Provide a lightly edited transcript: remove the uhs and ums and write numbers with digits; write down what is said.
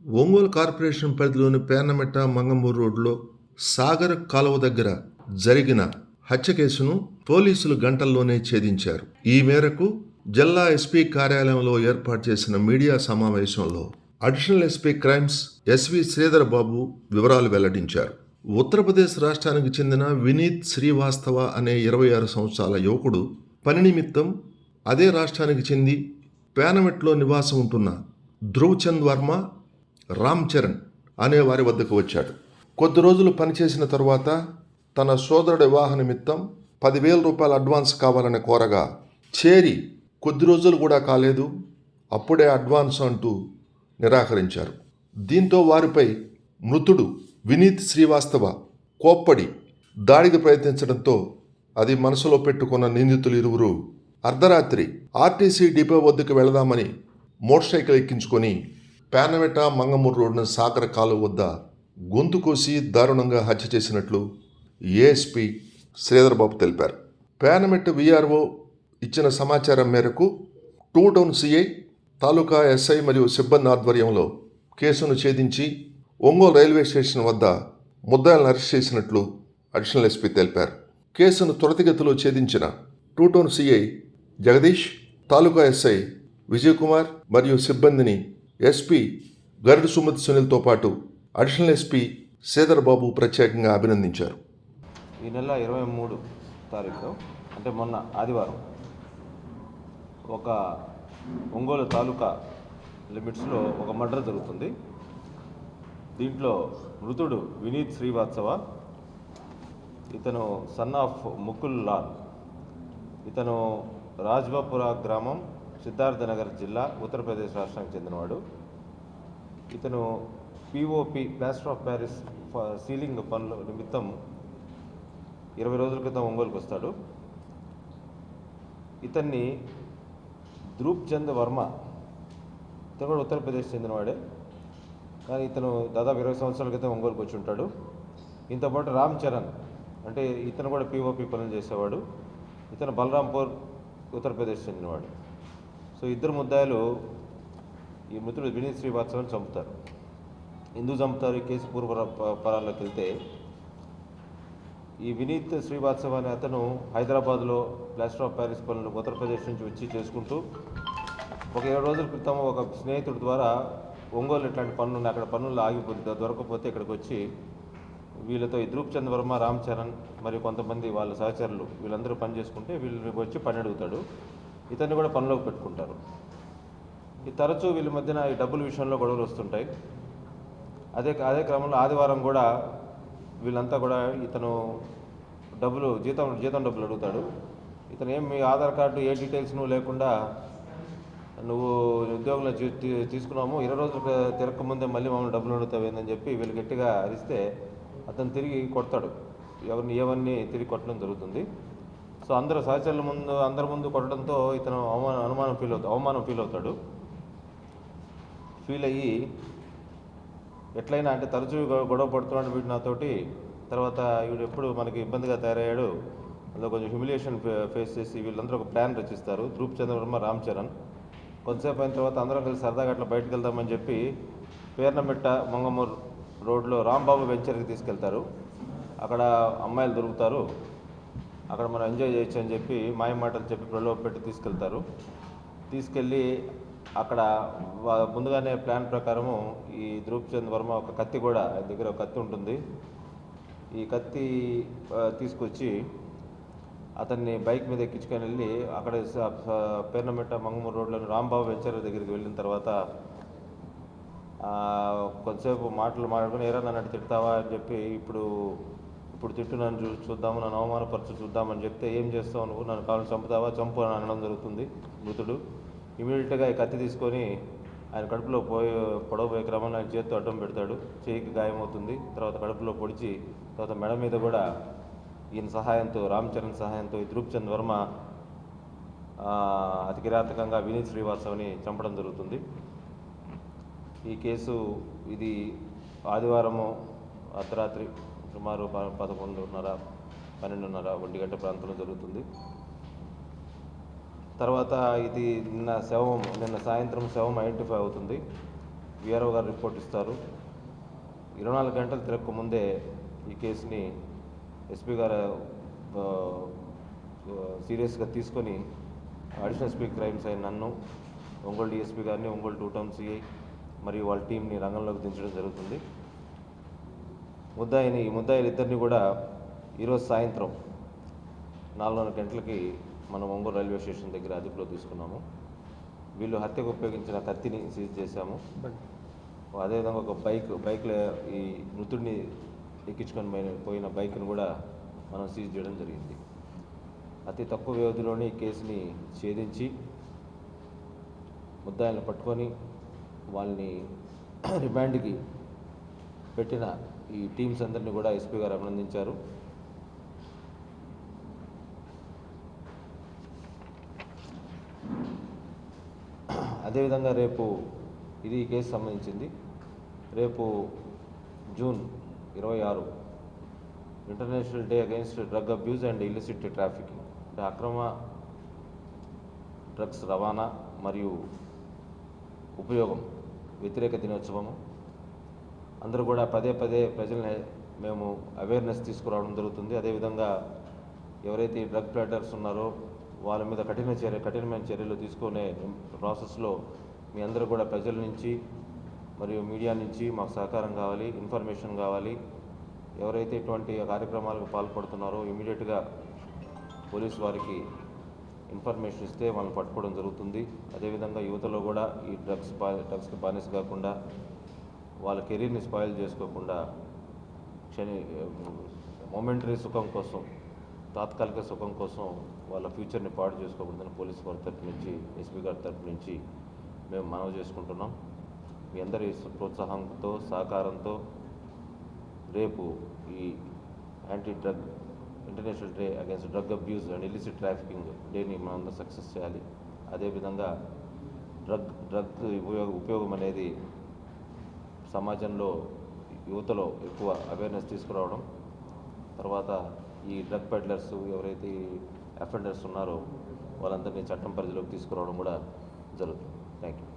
Ongole corporation పరిధిలోని పేర్నమెట్ట మంగమూరు రోడ్లో సాగర్ కాలువ దగ్గర జరిగిన హత్య కేసును పోలీసులు గంటల్లోనే ఛేదించారు. ఈ మేరకు జిల్లా ఎస్పీ కార్యాలయంలో ఏర్పాటు చేసిన మీడియా సమావేశంలో additional SP crimes SV Sridhar Babu వివరాలు వెల్లడించారు. ఉత్తరప్రదేశ్ రాష్ట్రానికి చెందిన వినీత్ శ్రీవాస్తవ అనే 26 సంవత్సరాల యువకుడు పని నిమిత్తం అదే రాష్ట్రానికి చెంది పేనమెట్లో నివాసం ఉంటున్న ధ్రువ్ చంద్ వర్మ, రామ్ చరణ్ అనే వారి వద్దకు వచ్చాడు. కొద్ది రోజులు పనిచేసిన తరువాత తన సోదరుడి వివాహ నిమిత్తం 10,000 రూపాయల అడ్వాన్స్ కావాలని కోరగా చేరి కొద్ది రోజులు కూడా కాలేదు, అప్పుడే అడ్వాన్స్ అంటూ నిరాకరించారు. దీంతో వారిపై మృతుడు వినీత్ శ్రీవాస్తవ కోప్పడి దాడికి ప్రయత్నించడంతో అది మనసులో పెట్టుకున్న నిందితులు ఇరువురు అర్ధరాత్రి ఆర్టీసీ డిపో వద్దకు వెళదామని మోటార్ సైకిల్ ఎక్కించుకొని పేర్నమెట్ట మంగమూరు రోడ్డున సాగర్ కాలువ వద్ద గొంతు కోసి దారుణంగా హత్య చేసినట్లు ఏఎస్పీ శ్రీధర్ బాబు తెలిపారు. పేర్నమెట్ట వీఆర్ఓ ఇచ్చిన సమాచారం మేరకు 2 టౌన్ సిఐ, తాలూకా ఎస్ఐ మరియు సిబ్బంది ఆధ్వర్యంలో కేసును ఛేదించి ఒంగోలు రైల్వే స్టేషన్ వద్ద ముద్దాయిలను అరెస్ట్ చేసినట్లు అడిషనల్ ఎస్పీ తెలిపారు. కేసును త్వరితగతిలో ఛేదించిన 2 టౌన్ సిఐ జగదీష్, తాలూకా ఎస్ఐ విజయ్ కుమార్ మరియు సిబ్బందిని ఎస్పీ గరుడు సుమతి సునీల్తో పాటు అడిషనల్ ఎస్పీ శ్రీధర్ బాబు ప్రత్యేకంగా అభినందించారు. ఈ నెల 23 తారీఖు అంటే మొన్న ఆదివారం ఒక ఒంగోలు తాలూకా లిమిట్స్లో ఒక మర్డర్ జరుగుతుంది. దీంట్లో మృతుడు వినీత్ శ్రీవాత్సవ, ఇతను సన్ ఆఫ్ ముకుల్ లాల్, ఇతను రాజ్బాపుర గ్రామం, సిద్ధార్థనగర్ జిల్లా, ఉత్తరప్రదేశ్ రాష్ట్రానికి చెందినవాడు. ఇతను POP plaster of Paris ceiling పనుల నిమిత్తం 20 రోజుల క్రితం ఒంగోలుకు వస్తాడు. ఇతన్ని ధ్రువ్ చంద్ వర్మ, ఇతను కూడా ఉత్తరప్రదేశ్ చెందినవాడే, కానీ ఇతను దాదాపు 20 సంవత్సరాల క్రితం ఒంగోలుకు వచ్చి ఉంటాడు. ఇంతో పాటు రామ్ చరణ్ అంటే ఇతను కూడా పిఓపి పనులు చేసేవాడు, ఇతను బలరాంపూర్ ఉత్తరప్రదేశ్ చెందినవాడు. సో ఇద్దరు ముద్దాయిలు ఈ మృతుడు వినీత్ శ్రీవాత్సవని చంపుతారు. ఎందుకు చంపుతారు? ఈ కేసు పూర్వపరాల్లోకి వెళ్తే ఈ వినీత్ శ్రీవాత్సవ అనే అతను హైదరాబాద్లో ప్లాస్టర్ ఆఫ్ ప్యారిస్ పనులు ఉత్తరప్రదేశ్ నుంచి వచ్చి చేసుకుంటూ ఒక 7 రోజుల క్రితం ఒక స్నేహితుడి ద్వారా ఒంగోలు ఇట్లాంటి పనులు అక్కడ పనులు ఆగిపోతే దొరకకపోతే ఇక్కడికి వచ్చి వీళ్ళతో ఈ ధ్రువ్ చంద్ వర్మ, రామ్ చరణ్ మరియు కొంతమంది వాళ్ళ సహచరులు వీళ్ళందరూ పని చేసుకుంటే వీళ్ళకి వచ్చి పని అడుగుతాడు. ఇతన్ని కూడా పనిలోకి పెట్టుకుంటారు. ఈ తరచూ వీళ్ళ మధ్యన ఈ డబ్బుల విషయంలో గొడవలు వస్తుంటాయి. అదే క్రమంలో ఆదివారం కూడా వీళ్ళంతా కూడా ఇతను జీతం డబ్బులు అడుగుతాడు. ఇతను మీ ఆధార్ కార్డు ఏ డీటెయిల్స్ నువ్వు లేకుండా నువ్వు ఉద్యోగంలో తీసుకున్నాము, 20 రోజులు తిరగకముందే మళ్ళీ మమ్మల్ని డబ్బులు అడుగుతావు ఏందని చెప్పి వీళ్ళు గట్టిగా అరిస్తే అతను తిరిగి కొడతాడు. ఎవరిని తిరిగి కొట్టడం జరుగుతుంది. సో అందరూ సహచరుల అందరి ముందు కొట్టడంతో ఇతను అవమానం ఫీల్ అవుతాడు. ఫీల్ అయ్యి ఎట్లయినా అంటే తరచూ గొడవ పడుతున్నాడు వీడు నాతోటి, తర్వాత వీడు ఎప్పుడు మనకి ఇబ్బందిగా తయారయ్యాడు, అందులో కొంచెం హ్యూమిలియేషన్ ఫేస్ చేసి వీళ్ళందరూ ఒక ప్లాన్ రచిస్తారు. ధ్రువ్ చంద్ వర్మ, రామ్ చరణ్. కొంతసేపు అయిన తర్వాత అందరం కలిసి సరదాగా అట్లా బయటకు వెళ్దామని చెప్పి పేర్నమెట్ట మంగమూరు రోడ్లో రాంబాబు వెంచర్కి తీసుకెళ్తారు. అక్కడ అమ్మాయిలు దొరుకుతారు, అక్కడ మనం ఎంజాయ్ చేయొచ్చు అని చెప్పి మాయమాటలు చెప్పి ప్రలోభ పెట్టి తీసుకెళ్ళి అక్కడ ముందుగానే ప్లాన్ ప్రకారము ఈ ధ్రువ్ చంద్ వర్మ ఒక కత్తి కూడా, ఆయన దగ్గర ఒక కత్తి ఉంటుంది, ఈ కత్తి తీసుకొచ్చి అతన్ని బైక్ మీద ఎక్కించుకొని వెళ్ళి అక్కడ పేర్నమెట్ట మంగమూరు రోడ్లోని రాంబాబు వెంచర్ దగ్గరికి వెళ్ళిన తర్వాత కొంతసేపు మాట్లాడుకుని ఏరా నన్ను తిడతావా అని చెప్పి ఇప్పుడు తిట్టు నన్ను చూద్దాము, నన్ను అవమానపరచు చూద్దామని చెప్తే ఏం చేస్తావు నువ్వు, నన్ను కావాలని చంపుతావా, చంపు అని అనడం జరుగుతుంది. మృతుడు ఇమీడియట్గా ఈ కత్తి తీసుకొని ఆయన కడుపులో పొడవబోయే క్రమంలో ఆయన చేతితో అడ్డం పెడతాడు. చేయికి గాయమవుతుంది. తర్వాత కడుపులో పొడిచి తర్వాత మెడ మీద కూడా ఈయన సహాయంతో, రామ్ చరణ్ సహాయంతో ఈ ధ్రువ్ చంద్ వర్మ అతి కిరాతకంగా వినీత్ శ్రీవాత్సవని చంపడం జరుగుతుంది. ఈ కేసు ఇది ఆదివారము అర్ధరాత్రి సుమారు 11:30, 12:30, 1 గంట ప్రాంతంలో జరుగుతుంది. తర్వాత ఇది నిన్న సాయంత్రం శవం ఐడెంటిఫై అవుతుంది. విఆర్ఓ గారు రిపోర్ట్ ఇస్తారు. 24 గంటలు తిరగక ముందే ఈ కేసుని ఎస్పీ గారు సీరియస్గా తీసుకొని అడిషనల్ ఎస్పీ క్రైమ్స్ అయిన నన్ను, ఒంగోలు డిఎస్పీ గారిని, ఒంగోలు 2 టౌన్ సిఐ మరియు వాళ్ళ టీంని రంగంలోకి దించడం జరుగుతుంది. ఈ ముద్దాయిలు ఇద్దరిని కూడా ఈరోజు సాయంత్రం 4:30 గంటలకి మనం ఒంగోలు రైల్వే స్టేషన్ దగ్గర అదుపులో తీసుకున్నాము. వీళ్ళు హత్యకు ఉపయోగించిన కత్తిని సీజ్ చేశాము. అదేవిధంగా ఒక బైక్లో ఈ మృతుడిని ఎక్కించుకొని పోయిన బైక్ను కూడా మనం సీజ్ చేయడం జరిగింది. అతి తక్కువ వ్యవధిలోనే ఈ కేసుని ఛేదించి ముద్దాయిలను పట్టుకొని వాళ్ళని రిమాండ్కి పెట్టిన ఈ టీమ్స్ అందరినీ కూడా ఎస్పీ గారు అభినందించారు. అదేవిధంగా రేపు ఇది ఈ కేసు సంబంధించింది. రేపు June 26 international day against drug abuse and illicit trafficking, అంటే అక్రమ డ్రగ్స్ రవాణా మరియు ఉపయోగం వ్యతిరేక దినోత్సవము. అందరూ కూడా పదే ప్రజల్ని మేము అవేర్నెస్ తీసుకురావడం జరుగుతుంది. అదేవిధంగా ఎవరైతే ఈ డ్రగ్ ప్లాటర్స్ ఉన్నారో వాళ్ళ మీద కఠినమైన చర్యలు తీసుకునే ప్రాసెస్లో మీ అందరూ కూడా ప్రజల నుంచి మరియు మీడియా నుంచి మాకు సహకారం కావాలి, ఇన్ఫర్మేషన్ కావాలి. ఎవరైతే ఇటువంటి కార్యక్రమాలకు పాల్పడుతున్నారో ఇమీడియట్గా పోలీసు వారికి ఇన్ఫర్మేషన్ ఇస్తే వాళ్ళని పట్టుకోవడం జరుగుతుంది. అదేవిధంగా యువతలో కూడా ఈ డ్రగ్స్కి బానిస కాకుండా వాళ్ళ కెరీర్ని స్పాయిల్ చేసుకోకుండా మొమెంటరీ సుఖం కోసం, తాత్కాలిక సుఖం కోసం వాళ్ళ ఫ్యూచర్ని పాడు చేసుకోకూడదని పోలీసు వారి తరపు నుంచి, ఎస్పీ గారి తరపు నుంచి మేము మనవి చేసుకుంటున్నాం. మీ అందరి ప్రోత్సాహంతో, సహకారంతో రేపు ఈ international day against drug abuse and illicit trafficking డేని మనందరం సక్సెస్ చేయాలి. అదేవిధంగా డ్రగ్ ఉపయోగం అనేది సమాజంలో యువతలో ఎక్కువ అవేర్నెస్ తీసుకురావడం, తర్వాత ఈ డ్రగ్ పెడ్లర్స్ ఎవరైతే అఫెండర్స్ ఉన్నారో వాళ్ళందరినీ చట్టం పరిధిలోకి తీసుకురావడం కూడా జరుగుతుంది. Thank you.